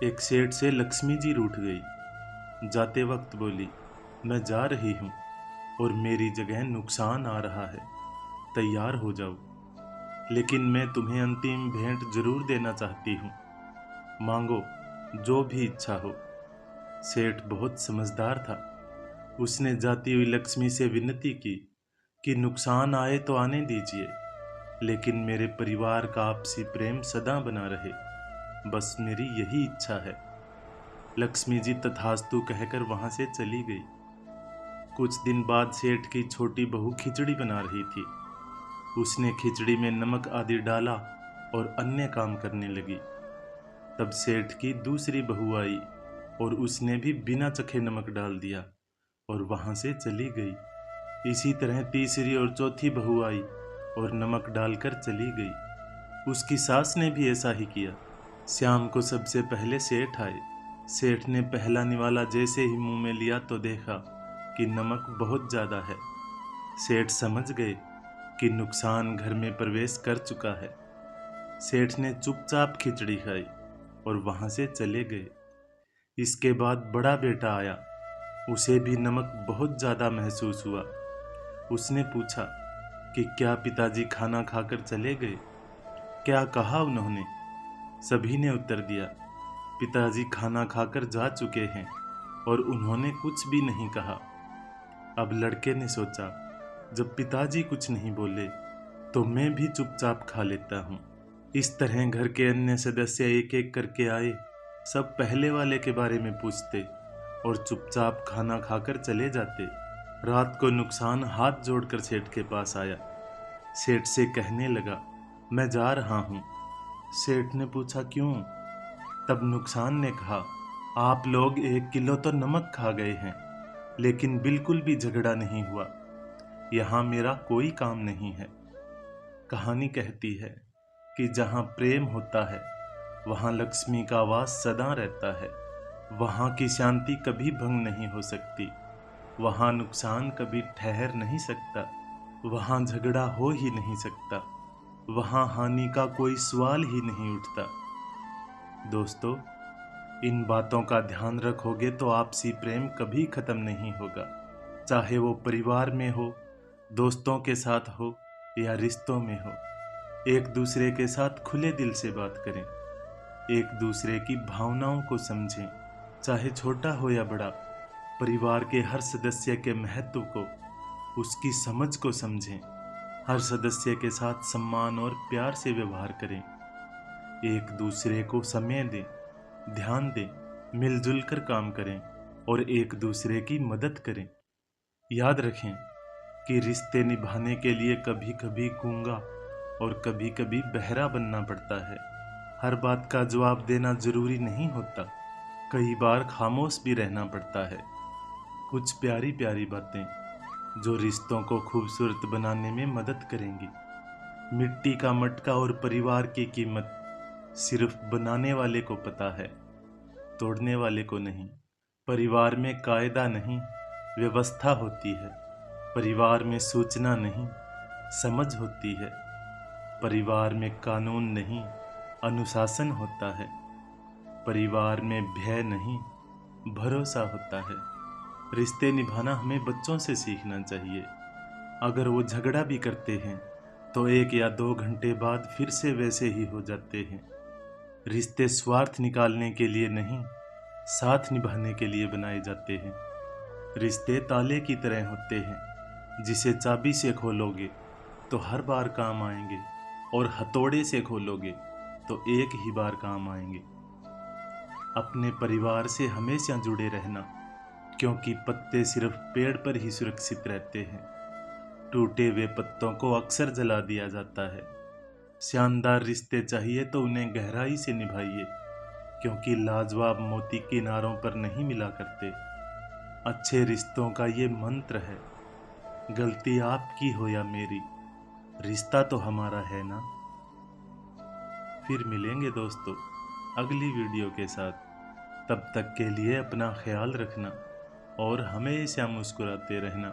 एक सेठ से लक्ष्मी जी रूठ गई। जाते वक्त बोली, मैं जा रही हूँ और मेरी जगह नुकसान आ रहा है, तैयार हो जाओ। लेकिन मैं तुम्हें अंतिम भेंट जरूर देना चाहती हूँ, मांगो जो भी इच्छा हो। सेठ बहुत समझदार था। उसने जाती हुई लक्ष्मी से विनती की कि नुकसान आए तो आने दीजिए, लेकिन मेरे परिवार का आपसी प्रेम सदा बना रहे, बस मेरी यही इच्छा है। लक्ष्मी जी तथास्तु कहकर वहां से चली गई। कुछ दिन बाद सेठ की छोटी बहू खिचड़ी बना रही थी। उसने खिचड़ी में नमक आदि डाला और अन्य काम करने लगी। तब सेठ की दूसरी बहू आई और उसने भी बिना चखे नमक डाल दिया और वहां से चली गई। इसी तरह तीसरी और चौथी बहू आई और नमक डालकर चली गई। उसकी सास ने भी ऐसा ही किया। शाम को सबसे पहले सेठ आए। सेठ ने पहला निवाला जैसे ही मुंह में लिया तो देखा कि नमक बहुत ज्यादा है। सेठ समझ गए कि नुकसान घर में प्रवेश कर चुका है। सेठ ने चुपचाप खिचड़ी खाई और वहां से चले गए। इसके बाद बड़ा बेटा आया। उसे भी नमक बहुत ज्यादा महसूस हुआ। उसने पूछा कि क्या पिताजी खाना खाकर चले गए? क्या कहा उन्होंने? सभी ने उत्तर दिया, पिताजी खाना खाकर जा चुके हैं और उन्होंने कुछ भी नहीं कहा। अब लड़के ने सोचा, जब पिताजी कुछ नहीं बोले तो मैं भी चुपचाप खा लेता हूँ। इस तरह घर के अन्य सदस्य एक एक करके आए। सब पहले वाले के बारे में पूछते और चुपचाप खाना खाकर चले जाते। रात को नुकसान हाथ जोड़कर सेठ के पास आया। सेठ से कहने लगा, मैं जा रहा हूँ। सेठ ने पूछा, क्यों? तब नुकसान ने कहा, आप लोग 1 किलो तो नमक खा गए हैं, लेकिन बिल्कुल भी झगड़ा नहीं हुआ। यहाँ मेरा कोई काम नहीं है। कहानी कहती है कि जहाँ प्रेम होता है वहाँ लक्ष्मी का वास सदा रहता है। वहाँ की शांति कभी भंग नहीं हो सकती। वहाँ नुकसान कभी ठहर नहीं सकता। वहाँ झगड़ा हो ही नहीं सकता। वहाँ हानि का कोई सवाल ही नहीं उठता। दोस्तों, इन बातों का ध्यान रखोगे तो आपसी प्रेम कभी खत्म नहीं होगा। चाहे वो परिवार में हो, दोस्तों के साथ हो या रिश्तों में हो। एक दूसरे के साथ खुले दिल से बात करें। एक दूसरे की भावनाओं को समझें, चाहे छोटा हो या बड़ा। परिवार के हर सदस्य के महत्व को, उसकी समझ को समझें। हर सदस्य के साथ सम्मान और प्यार से व्यवहार करें। एक दूसरे को समय दें, ध्यान दें, मिलजुल कर काम करें और एक दूसरे की मदद करें। याद रखें कि रिश्ते निभाने के लिए कभी कभी गूंगा और कभी कभी बहरा बनना पड़ता है। हर बात का जवाब देना जरूरी नहीं होता। कई बार खामोश भी रहना पड़ता है। कुछ प्यारी प्यारी बातें जो रिश्तों को खूबसूरत बनाने में मदद करेंगी। मिट्टी का मटका और परिवार की कीमत सिर्फ बनाने वाले को पता है, तोड़ने वाले को नहीं। परिवार में कायदा नहीं, व्यवस्था होती है। परिवार में सूचना नहीं, समझ होती है। परिवार में कानून नहीं, अनुशासन होता है। परिवार में भय नहीं, भरोसा होता है। रिश्ते निभाना हमें बच्चों से सीखना चाहिए। अगर वो झगड़ा भी करते हैं तो 1 या 2 घंटे बाद फिर से वैसे ही हो जाते हैं। रिश्ते स्वार्थ निकालने के लिए नहीं, साथ निभाने के लिए बनाए जाते हैं। रिश्ते ताले की तरह होते हैं, जिसे चाबी से खोलोगे तो हर बार काम आएंगे और हथौड़े से खोलोगे तो एक ही बार काम आएंगे। अपने परिवार से हमेशा जुड़े रहना, क्योंकि पत्ते सिर्फ पेड़ पर ही सुरक्षित रहते हैं। टूटे हुए पत्तों को अक्सर जला दिया जाता है। शानदार रिश्ते चाहिए तो उन्हें गहराई से निभाइए, क्योंकि लाजवाब मोती किनारों पर नहीं मिला करते। अच्छे रिश्तों का ये मंत्र है, गलती आपकी हो या मेरी, रिश्ता तो हमारा है ना। फिर मिलेंगे दोस्तों अगली वीडियो के साथ। तब तक के लिए अपना ख्याल रखना और हमेशा मुस्कुराते रहना।